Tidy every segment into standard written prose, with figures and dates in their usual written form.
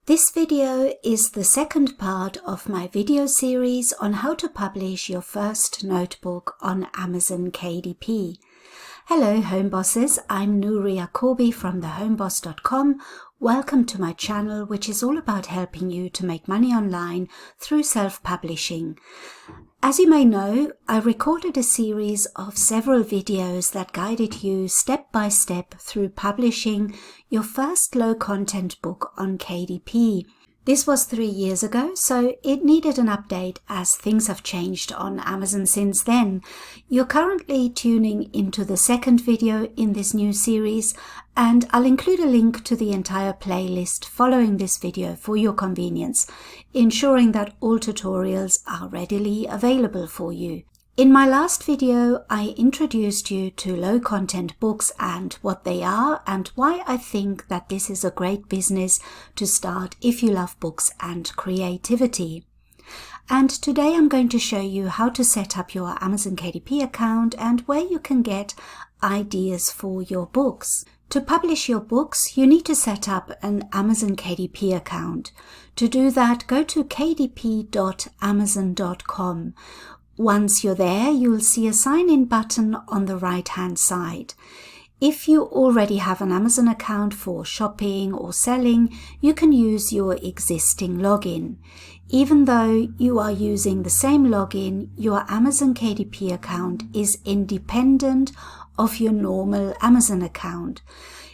This video is the second part of my video series on how to publish your first notebook on Amazon KDP. Hello home bosses, I'm Nuria Corby from thehomeboss.com. Welcome to my channel, which is all about helping you to make money online through self-publishing. As you may know, I recorded a series of several videos that guided you step by step through publishing your first low-content book on KDP. This was 3 years ago, so it needed an update as things have changed on Amazon since then. You're currently tuning into the second video in this new series, and I'll include a link to the entire playlist following this video for your convenience, ensuring that all tutorials are readily available for you. In my last video, I introduced you to low-content books and what they are and why I think that this is a great business to start if you love books and creativity. And today I'm going to show you how to set up your Amazon KDP account and where you can get ideas for your books. To publish your books, you need to set up an Amazon KDP account. To do that, go to kdp.amazon.com. Once you're there, you'll see a sign-in button on the right-hand side. If you already have an Amazon account for shopping or selling, you can use your existing login. Even though you are using the same login, your Amazon KDP account is independent of your normal Amazon account.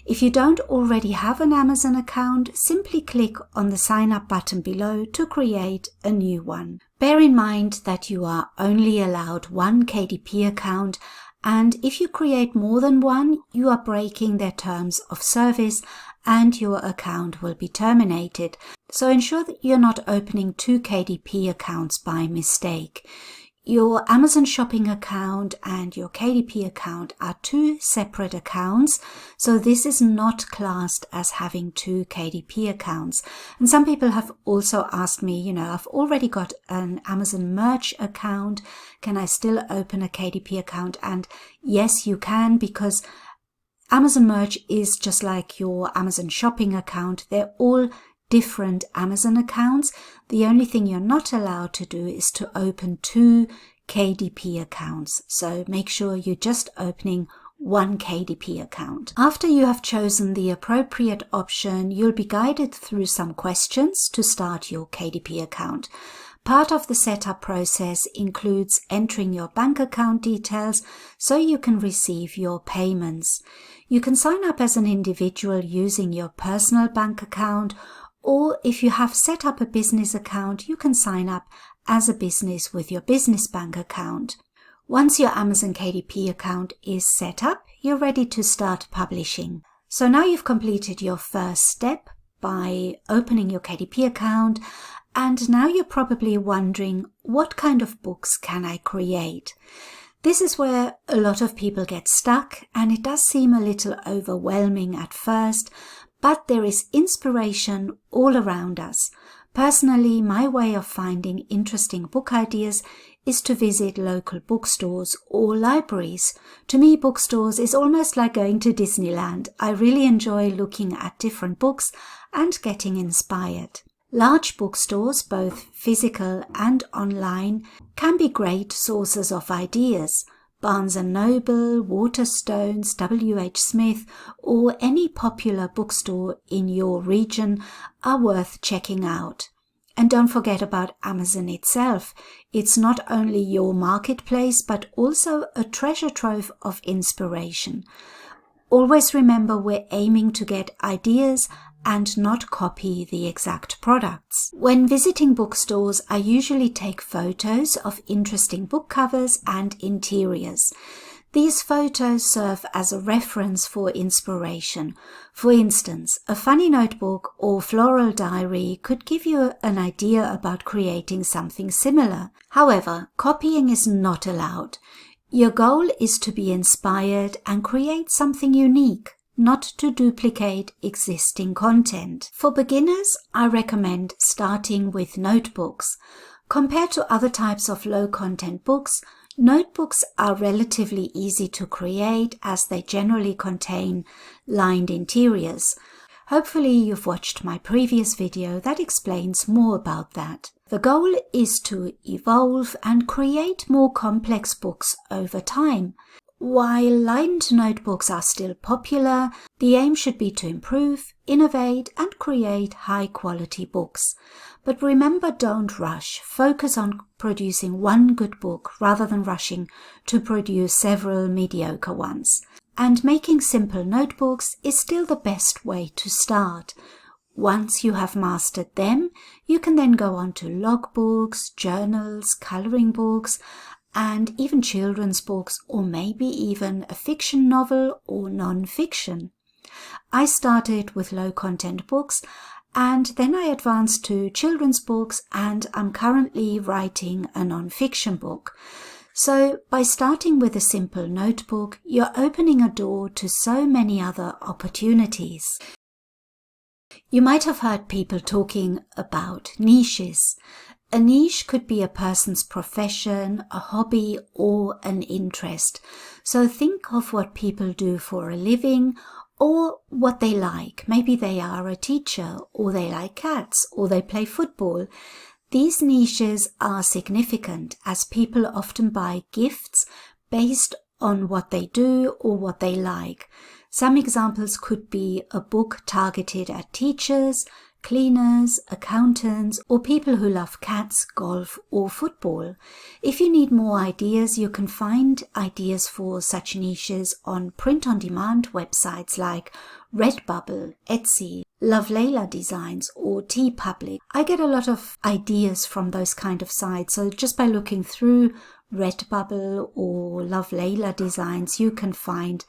If you don't already have an Amazon account, simply click on the sign up button below to create a new one. Bear in mind that you are only allowed one KDP account, and if you create more than one, you are breaking their terms of service and your account will be terminated. So ensure that you're not opening two KDP accounts by mistake. Your Amazon shopping account and your KDP account are two separate accounts, so this is not classed as having two KDP accounts. And some people have also asked me, I've already got an Amazon merch account, can I still open a KDP account? And yes, you can, because Amazon merch is just like your Amazon shopping account. They're all different Amazon accounts. The only thing you're not allowed to do is to open two KDP accounts. So make sure you're just opening one KDP account. After you have chosen the appropriate option, you'll be guided through some questions to start your KDP account. Part of the setup process includes entering your bank account details so you can receive your payments. You can sign up as an individual using your personal bank account, or if you have set up a business account, you can sign up as a business with your business bank account. Once your Amazon KDP account is set up, you're ready to start publishing. So now you've completed your first step by opening your KDP account, and now you're probably wondering, what kind of books can I create? This is where a lot of people get stuck, and it does seem a little overwhelming at first, but there is inspiration all around us. Personally, my way of finding interesting book ideas is to visit local bookstores or libraries. To me, bookstores is almost like going to Disneyland. I really enjoy looking at different books and getting inspired. Large bookstores, both physical and online, can be great sources of ideas. Barnes & Noble, Waterstones, W.H. Smith, or any popular bookstore in your region are worth checking out. And don't forget about Amazon itself. It's not only your marketplace, but also a treasure trove of inspiration. Always remember, we're aiming to get ideas and not copy the exact products. When visiting bookstores, I usually take photos of interesting book covers and interiors. These photos serve as a reference for inspiration. For instance, a funny notebook or floral diary could give you an idea about creating something similar. However, copying is not allowed. Your goal is to be inspired and create something unique, not to duplicate existing content. For beginners, I recommend starting with notebooks. Compared to other types of low-content books, notebooks are relatively easy to create as they generally contain lined interiors. Hopefully you've watched my previous video that explains more about that. The goal is to evolve and create more complex books over time. While lined notebooks are still popular, the aim should be to improve, innovate, and create high-quality books. But remember, don't rush. Focus on producing one good book rather than rushing to produce several mediocre ones. And making simple notebooks is still the best way to start. Once you have mastered them, you can then go on to logbooks, journals, coloring books, and even children's books, or maybe even a fiction novel or non-fiction. I started with low-content books, and then I advanced to children's books, and I'm currently writing a non-fiction book. So by starting with a simple notebook, you're opening a door to so many other opportunities. You might have heard people talking about niches. A niche could be a person's profession, a hobby, or an interest. So think of what people do for a living or what they like. Maybe they are a teacher, or they like cats, or they play football. These niches are significant as people often buy gifts based on what they do or what they like. Some examples could be a book targeted at teachers, cleaners, accountants, or people who love cats, golf, or football. If you need more ideas, you can find ideas for such niches on print-on-demand websites like Redbubble, Etsy, Love Layla Designs, or TeePublic. I get a lot of ideas from those kind of sites, so just by looking through Redbubble or Love Layla Designs, you can find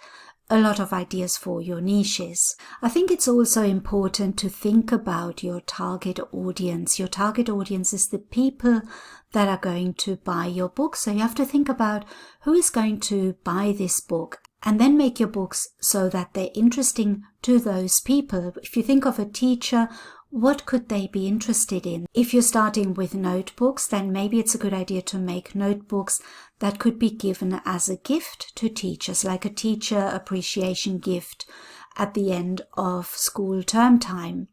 a lot of ideas for your niches. I think it's also important to think about your target audience. Your target audience is the people that are going to buy your book. So you have to think about who is going to buy this book, and then make your books so that they're interesting to those people. If you think of a teacher, what could they be interested in? If you're starting with notebooks, then maybe it's a good idea to make notebooks that could be given as a gift to teachers, like a teacher appreciation gift at the end of school term time.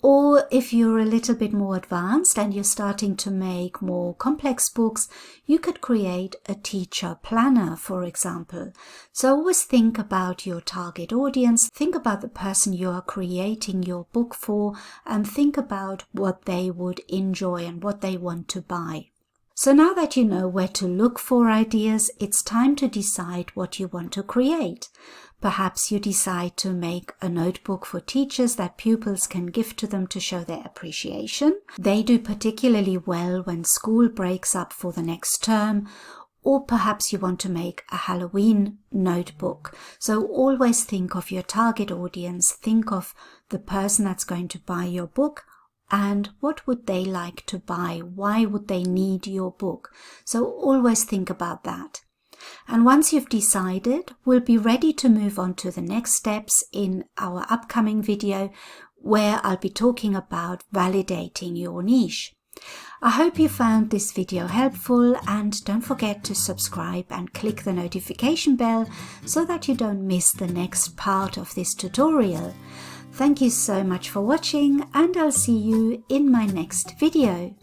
Or if you're a little bit more advanced and you're starting to make more complex books, you could create a teacher planner, for example. So always think about your target audience, think about the person you are creating your book for, and think about what they would enjoy and what they want to buy. So now that you know where to look for ideas, it's time to decide what you want to create. Perhaps you decide to make a notebook for teachers that pupils can gift to them to show their appreciation. They do particularly well when school breaks up for the next term. Or perhaps you want to make a Halloween notebook. So always think of your target audience, think of the person that's going to buy your book, and what would they like to buy? Why would they need your book? So always think about that. And once you've decided, we'll be ready to move on to the next steps in our upcoming video, where I'll be talking about validating your niche. I hope you found this video helpful, and don't forget to subscribe and click the notification bell so that you don't miss the next part of this tutorial. Thank you so much for watching, and I'll see you in my next video.